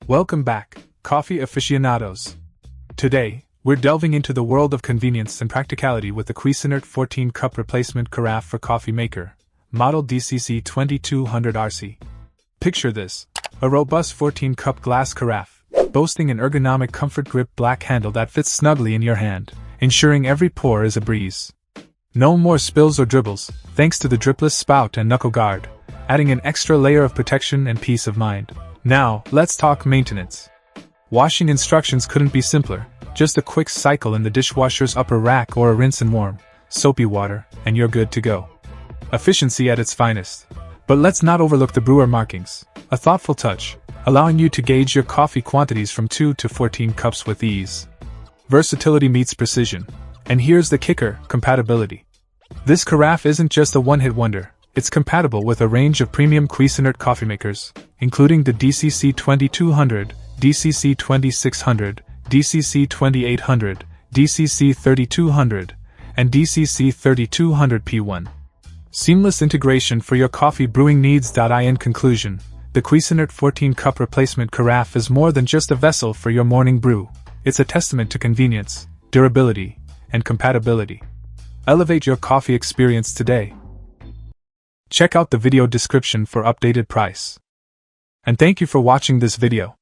Welcome back, coffee aficionados. Today, we're delving into the world of convenience and practicality with the Cuisinart 14-cup replacement carafe for coffee maker, model DCC 2200RC. Picture this, a robust 14-cup glass carafe, boasting an ergonomic comfort grip black handle that fits snugly in your hand, ensuring every pour is a breeze. No more spills or dribbles, thanks to the dripless spout and knuckle guard, adding an extra layer of protection and peace of mind. Now, let's talk maintenance. Washing instructions couldn't be simpler, just a quick cycle in the dishwasher's upper rack or a rinse in warm, soapy water, and you're good to go. Efficiency at its finest. But let's not overlook the brewer markings, a thoughtful touch, allowing you to gauge your coffee quantities from 2 to 14 cups with ease. Versatility meets precision. And here's the kicker, compatibility. This carafe isn't just a one-hit wonder. It's compatible with a range of premium Cuisinart coffee makers, including the DCC 2200, DCC 2600, DCC 2800, DCC 3200, and DCC 3200P1. Seamless integration for your coffee brewing needs. In conclusion, the Cuisinart 14-cup replacement carafe is more than just a vessel for your morning brew. It's a testament to convenience, durability, and compatibility. Elevate your coffee experience today. Check out the video description for updated price. And thank you for watching this video.